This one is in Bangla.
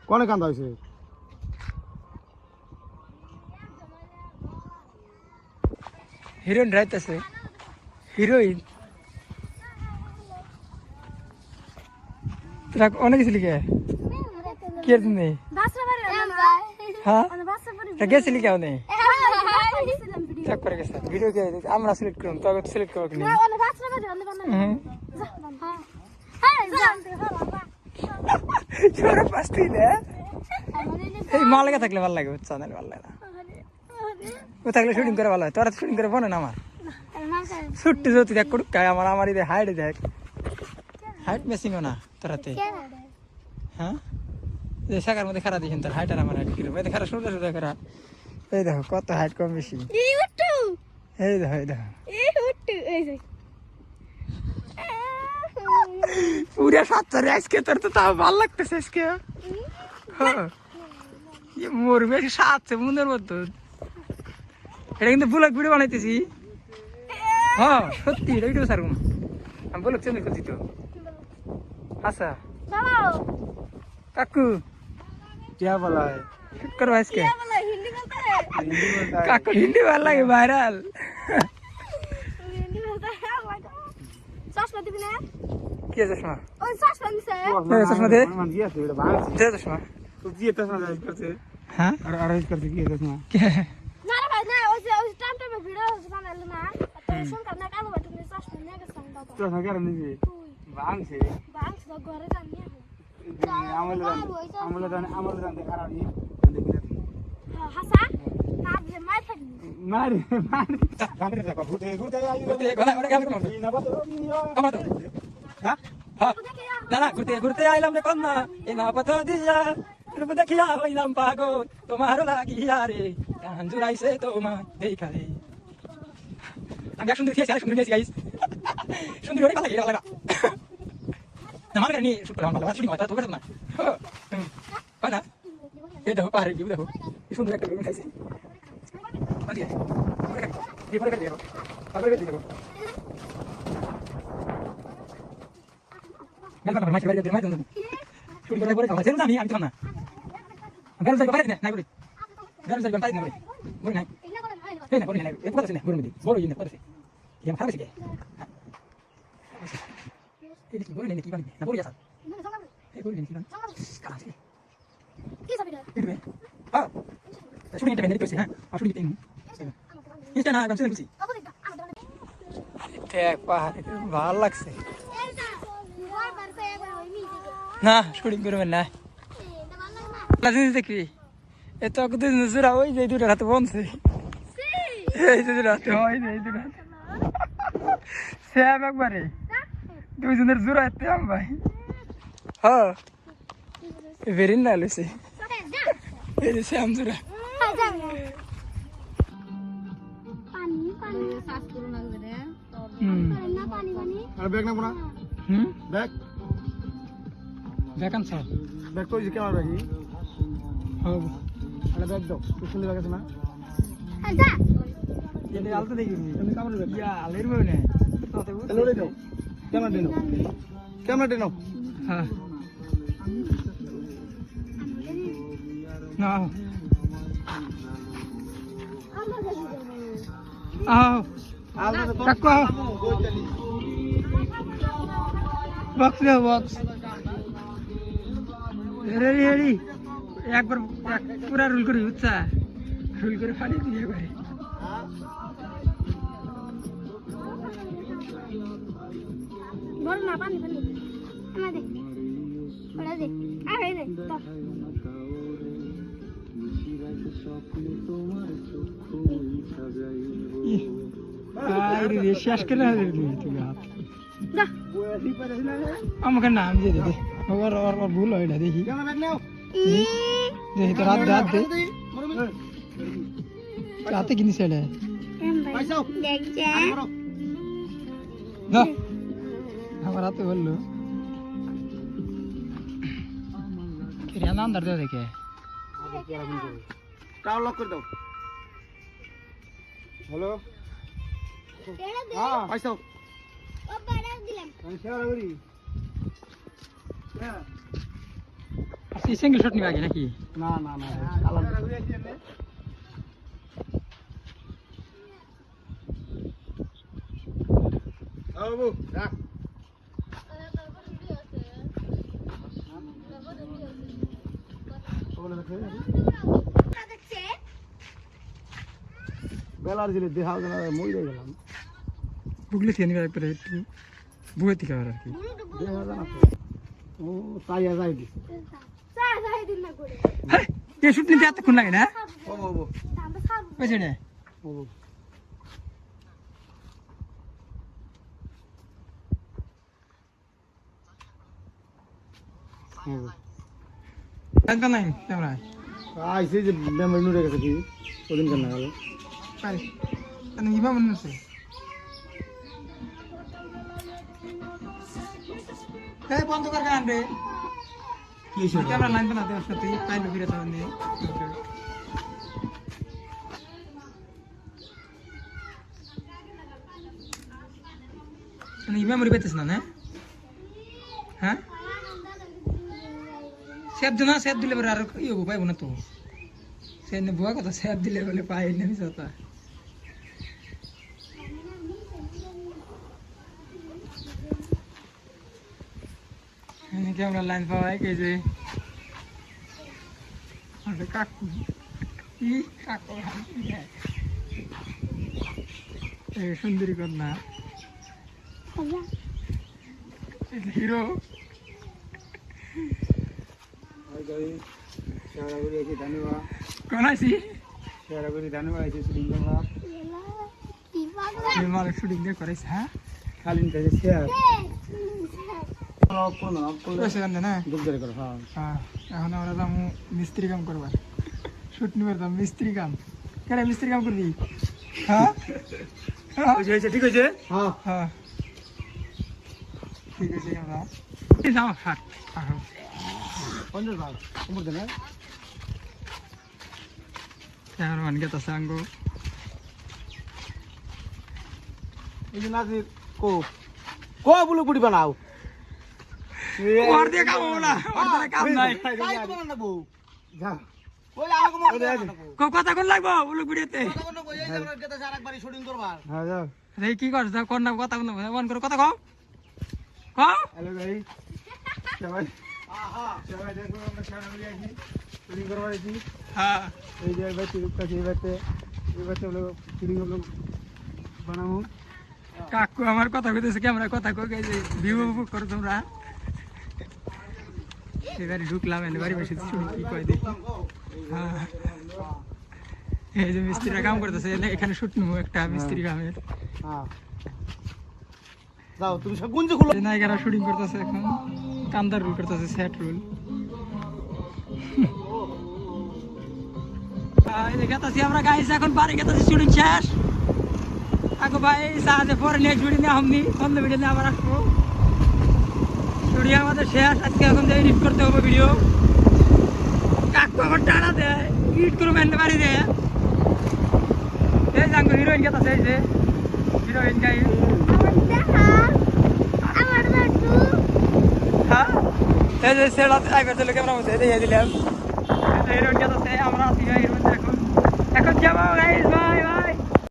কোনে কান্দা হইছে হিরোইন রাইতেছে হিরোইন তোরা অনেক গেছিলি কে কে তুমি হ্যাঁ গেছিলি কেউ নেই চেক করে গেছে ভিডিও কে আমরা সিলেক্ট করুন তোকে সিলেক্ট করবো কিনা ছোট পাঁচটি দে এই মা লেগে থাকলে ভালো লাগে বুঝছো নাহলে ভালো লাগে না ও থাকলে শুটিং করে ভালো হয় তোরা শুটিং করে বনে না আমার ছুট্টি যদি দেখ করুক আমার আমার ইদে হাইট দেখ হাইট মেসিংও না তোরাতে হ্যাঁ এই শাখার মধ্যে খারাপ দিয়েছেন তোর হাইট আর আমার হাইট কিরকম এই খারাপ সুন্দর সুন্দর খারাপ এই দেখো কত হাইট কম বেশি এই দেখো পুরা সাতটারে আজকে তোর তো তাও ভালো লাগতেছে আজকে মোর বেশি সাতছে মনের মতো এটা কিন্তু ব্লগ ভিডিও বানাইতেছি হ্যাঁ সত্যি এটা ভিডিও সারুম আমি ব্লগ চ্যানেল করছি তো আচ্ছা কাকু क्या बोला है শুট করবো আজকে কাকু হিন্দি ভালো লাগে ভাইরাল কি চশমা চশমা দে मन दिया थे बाहर দে চশমা तो दिए चश्मा अरेंज करते হ্যাঁ और अरेंज करते किए चश्मा কে না রে ভাই না ওই যে টাইম ভিডিও বানাইলো না তো শুন কার না কালো বাটু নে চাষ না গে সাউন্ড দাও चश्मा क्या रखने से बांग से বাং তো ঘরে জানি आमले दान देखा रही হাসা না যে মাই থাকি मार मार गांधे देखो घुटे आई গলা গলা গেল কোন ना बतो আমার তো হ্যাঁ হ্যাঁ না না ঘুরতে আইলাম রে কন্যা এ না পথ দিয়া রূপ দেখিয়া হইলাম পাগল তোমার লাগিয়া রে কান জুড়াইছে তোমার দেখা রে আমি সুন্দর খেয়েছি সুন্দর খেয়েছি গাইস সুন্দর করে ভালো লাগা না মার নি শুট করলাম ভালো শুটিং হয় তো তোকে না পানা এই দেখো পারে কি দেখো সুন্দর একটা ভিডিও খাইছি আদি এই পরে দেখো আবার দেখো Ganti apa macam dia macam tu. Sudah boleh boleh kalau saya nak ni ambil mana. Ganti saya pakai ni, naik boleh. Ganti saya pakai ni boleh. Boleh naik. Boleh naik boleh naik. Itu pada sini boleh mesti. Boleh ini pada sini. Yang harus sih. Ini boleh ni kiban ni. Nak boleh ya sah. Boleh ni kiban. Kalah sih. কি যাবি রে Itu eh. Ah. Sudah kita benda itu sih, ha. Aku sudah tengok. Ini jangan ganti sini. Abu দেখ আমাদের দেখ পাহাড়ে ভালো লাগছে এইটা বার পে একবার ওই মিউজিক না শুটিং করবেন না এটা ভালো লাগে না লাজিস দেখবি এত কত নজরা ওই যে দুটো হাতে বনছে এই যে দুটো হাতে হয় এই দুটো শ্যাম একবারে দুইজনের জোড়া হাতে আম ভাই হ্যাঁ ভেরিন না লইছে এই যে শ্যাম জোড়া পানি পানি সাস করুন লাগবে রে না পানি পানি और बैग ना बना बैग দেখান স্যার बैग तो जी क्या रही হব अरे बैग दो कुछ नहीं लगा ना আচ্ছা ये आलतो देखी तुमने काम नहीं या आलेर में ने हेलो ले दो कैमरा दे नो हां ना आओ কাকু বক্স রে বক্স রেডি রেডি একবার পুরা রুল করে উচ্চা রুল করে ফাড়ি দিয়ে করে বল না পানি পানি আমাদের ওরা দে আরে দে আরে শেষ করে হবে তুই হাত দা আমাকে নাম দিয়ে দে ওর ওর ভুল হয় না দেখি कैमरा बैग ले आओ দেখি তো রাত রাত দে রাতে কিনি ছেলে पैसा দেখ যা करो না আমার রাতে বললো কিরিয়া নাম দর দে দেখে टावर लॉक कर दो हेलो এরা দে हां पैसा ও বাড়া দিলাম शेयर करी এই সিঙ্গেল শট নিবে আগে নাকি না না না কালার বাবু রাখ বেলার জিলে দেখা গেল মরে গেলাম বুগলে থেকে নিবে একবারে একটু বুয়ে থেকে আর কি দেখা জানা ও তাই যাই দিছে হ্যাঁ এই শুট নিতে এতক্ষণ লাগে না ও বাবু বুঝছে না ও জানতা নাই ক্যামেরা আইসে যে মেমোরি নুরে গেছে কি ওদিন কেন গেল পারি আমি ইবা মনে আছে এই বন্ধ কর গান রে কি হইছে ক্যামেরা লাইন বানাতে আসতে তুই পাইলো ফিরে তাহলে নে আমি মেমোরি পেতেছ না না হ্যাঁ সেভ দে না সেভ দিলে পরে আর ই হবো পাইব না তো সে নে বুয়া কথা সেভ দিলে বলে পাই না মিছাতা এনে ক্যামেরা লাইন পাওয়াই কে যে আরে কাকু ই কাকু এই সুন্দরী কন্যা হিরো আর গাই সারা করে আছে ধন্যবাদ কোন আছি সারা করে ধন্যবাদ আছে সুরিঙ্গা মার শুটিং দিয়ে করাইছ হ্যাঁ খালিন থেকে শেয়ার কোন পয়সা জানতে না দুধ ধরে করো হ্যাঁ হ্যাঁ এখন আমরা যাবো মিস্ত্রি কাম করবার শুট নিবার দাম মিস্ত্রি কাম কেন মিস্ত্রি কাম করবি হ্যাঁ হয়েছে ঠিক হয়েছে হ্যাঁ হ্যাঁ ঠিক আছে আমরা যাও হাট আহ 50 ভাগ তোমার দেনা এখন মান গেতা সাঙ্গ এই যে নাজির কো বুলু বুড়ি বানাও ওর দিয়ে কাম বলা ওর দ্বারা কাম নাই তাই তো বানানো বউ যা কইলা আমাকে মরে বানাবো কথা কোন লাগবো বলো ভিডিওতে কোন কই এই যে আমরা গেতে আরেকবারই শুটিং করবার হ্যাঁ যাও রে কি করছ কোন না কথা কোন অন করে কথা কও কও হ্যালো ভাই সবাই সবাই দেখো আমরা সারা মিলে আছি শুটিং করবার আছি হ্যাঁ এই যে বাচ্চা রূপটা এই বাচ্চা লোক শুটিং লোক বানাবো কাকু আমার কথা কইতেছে ক্যামেরা কথা কই গেছে ভিউ বুক করো তোমরা এবারে ঢুকলাম এবারে বসে শুনি কি কই দেখি হ্যাঁ এই যে মিস্ত্রিরা কাম করতেছে এখানে শুট নেবো একটা মিস্ত্রি কামের হ্যাঁ যাও তুমি সব গুঞ্জি খুলো এই নায়িকারা শুটিং করতেছে এখন কান্দার রুল করতেছে সেট রুল এই যে গেতাছি আমরা গাইস এখন বাড়ি গেতাছি শুটিং শেষ আগো ভাই সাহায্যে পরে নেক্সট ভিডিও নিয়ে আমনি অন্য ভিডিও নিয়ে আবার আসবো শুটিং আমাদের শেষ আজকে এখন যে এডিট করতে হবে ভিডিও কাকু আবার টানা দেয় এডিট করে মেনতে পারি দেয় এই জাঙ্গো হিরোইন গেতাছে এই যে হিরোইন গাই হ্যাঁ এই যে সেটা ড্রাইভার দিল ক্যামেরা মধ্যে দিয়ে দিলাম হিরোইন গেতাছে আমরা আছি হিরোইন এখন যাবো গাইস বাই বাই